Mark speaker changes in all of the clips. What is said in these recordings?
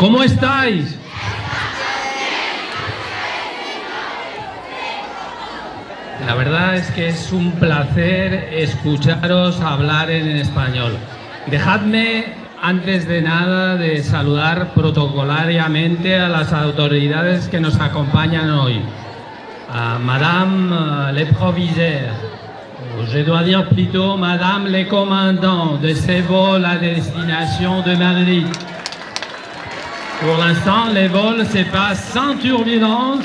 Speaker 1: ¿Cómo estáis? La verdad es que es un placer escucharos hablar en español. Dejadme, antes de nada, de saludar protocolariamente a las autoridades que nos acompañan hoy. A Madame le Proviseur, je dois dire plutôt Madame les commandants de ces vols à destination de Madrid. Pour l'instant, les vols se passent sans turbulence.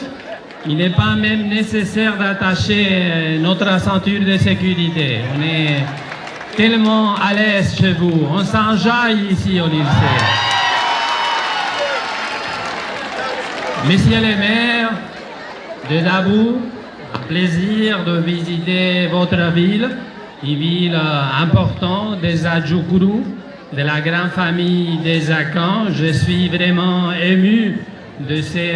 Speaker 1: Il n'est pas même nécessaire d'attacher notre ceinture de sécurité. On est tellement à l'aise chez vous. On s'enjaille ici au lycée. Messieurs les maires de Dabou, un plaisir de visiter votre ville, une ville importante des Adjoukourou, de la grande famille des Akans. Je suis vraiment ému de ces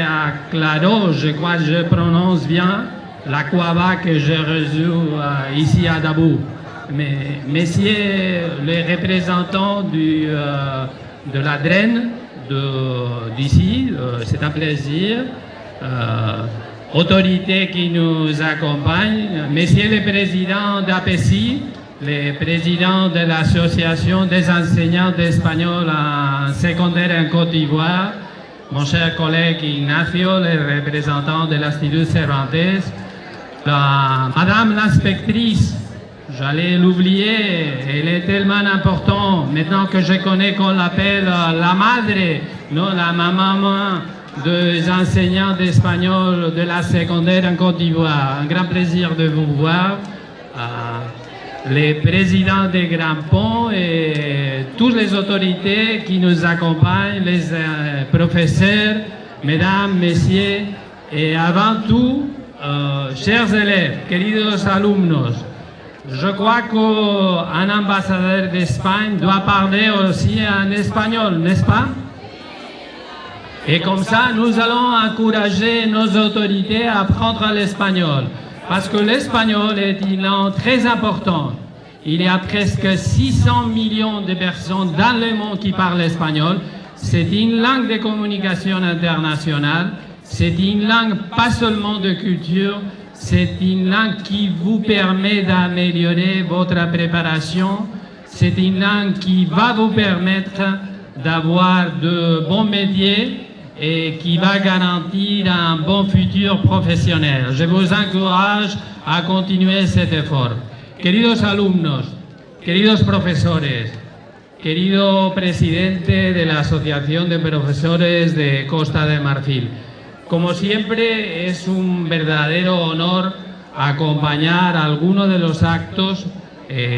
Speaker 1: Claro, je crois que je prononce bien, la Kouaba que je reçois ici à Dabou. Mais, messieurs les représentants de la Drenne d'ici, c'est un plaisir. Autorités qui nous accompagnent, messieurs les présidents d'APECI, les présidents de l'Association des enseignants d'espagnol en secondaire en Côte d'Ivoire, mon cher collègue Ignacio, le représentant de l'Institut Cervantes, Madame l'inspectrice, j'allais l'oublier, elle est tellement importante, maintenant que je connais qu'on l'appelle la madre, non la maman des enseignants d'espagnol de la secondaire en Côte d'Ivoire. Un grand plaisir de vous voir. Les présidents des Grands Ponts et toutes les autorités qui nous accompagnent, les professeurs, mesdames, messieurs, et avant tout, chers élèves, queridos alumnos, je crois qu'un ambassadeur d'Espagne doit parler aussi en espagnol, n'est-ce pas? Et comme ça, nous allons encourager nos autorités à apprendre l'espagnol. Parce que l'espagnol est une langue très importante. Il y a presque 600 millions de personnes dans le monde qui parlent espagnol. C'est une langue de communication internationale. C'est une langue pas seulement de culture. C'est une langue qui vous permet d'améliorer votre préparation. C'est une langue qui va vous permettre d'avoir de bons métiers et qui va garantir un bon futur professionnel. Je vous encourage a continuer cet effort. Queridos alumnos, queridos profesores, querido presidente de la Asociación de Profesores de Costa de Marfil, como siempre es un verdadero honor acompañar a alguno de los actos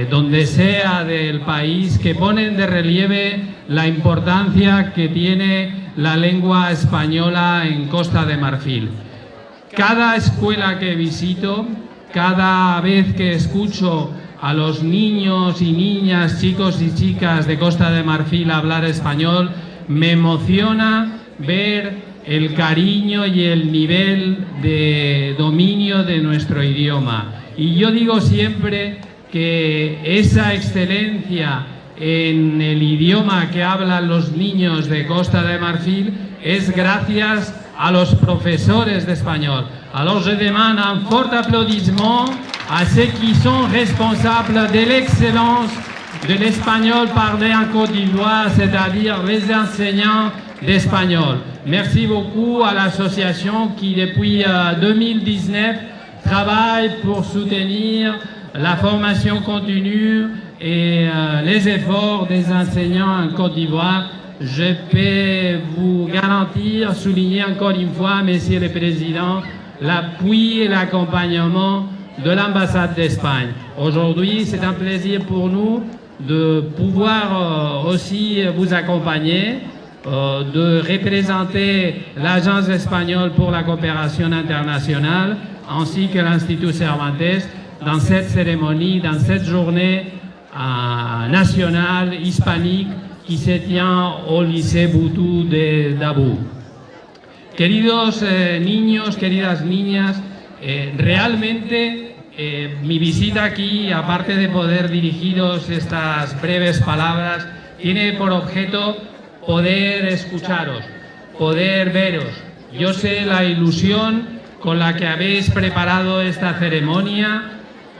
Speaker 1: donde sea del país que ponen de relieve la importancia que tiene la lengua española en Costa de Marfil. Cada escuela que visito, cada vez que escucho a los niños y niñas, chicos y chicas de Costa de Marfil hablar español, me emociona ver el cariño y el nivel de dominio de nuestro idioma. Y yo digo siempre que esa excelencia en el idioma que hablan los niños de Costa de Marfil es gracias a los profesores de espagnol. Alors je demande un fort applaudissement à ceux qui sont responsables de l'excellence de l'espagnol parlé en Côte d'Ivoire, c'est-à-dire les enseignants d'espagnol. Merci beaucoup à l'association qui depuis 2019 travaille pour soutenir la formation continue et les efforts des enseignants en Côte d'Ivoire. Je peux vous garantir, souligner encore une fois, Messieurs les Présidents, l'appui et l'accompagnement de l'ambassade d'Espagne. Aujourd'hui, c'est un plaisir pour nous de pouvoir aussi vous accompagner, de représenter l'Agence espagnole pour la coopération internationale ainsi que l'Institut Cervantes dans cette cérémonie, dans cette journée nationale hispanique qui se tient au lycée Boutou de Dabou. Queridos niños, queridas niñas, realmente mi visita aquí, aparte de poder dirigiros estas breves palabras, tiene por objeto poder escucharos, poder veros. Yo sé la ilusión con la que habéis preparado esta ceremonia,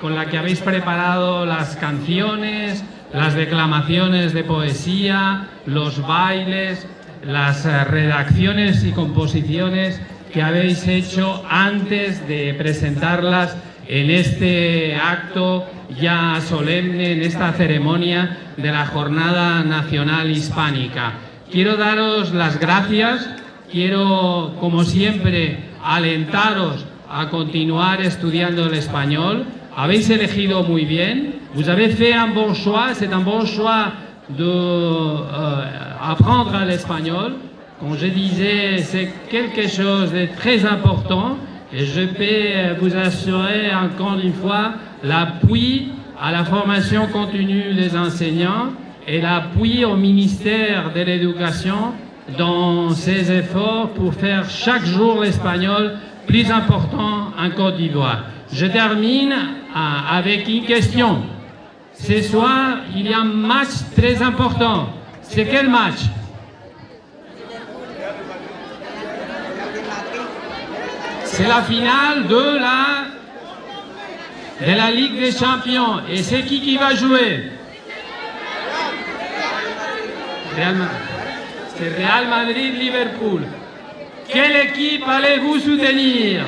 Speaker 1: con la que habéis preparado las canciones, las declamaciones de poesía, los bailes, las redacciones y composiciones que habéis hecho antes de presentarlas en este acto ya solemne, en esta ceremonia de la Jornada Nacional Hispánica. Quiero daros las gracias, quiero, como siempre, alentaros a continuar estudiando el español. Habéis elegido muy bien, vous avez fait un bon choix, c'est un bon choix d'apprendre l'espagnol. Comme je disais, c'est quelque chose de très important et je peux vous assurer encore une fois l'appui à la formation continue des enseignants et l'appui au ministère de l'Éducation dans ses efforts pour faire chaque jour l'espagnol plus important en Côte d'Ivoire. Je termine avec une question. Ce soir, il y a un match très important. C'est quel match? C'est la finale de la Ligue des Champions. Et c'est qui va jouer? C'est Real Madrid-Liverpool. Quelle équipe allez-vous soutenir?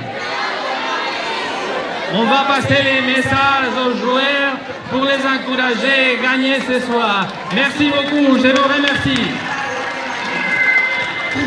Speaker 1: On va passer les messages aux joueurs pour les encourager et gagner ce soir. Merci beaucoup, je vous remercie.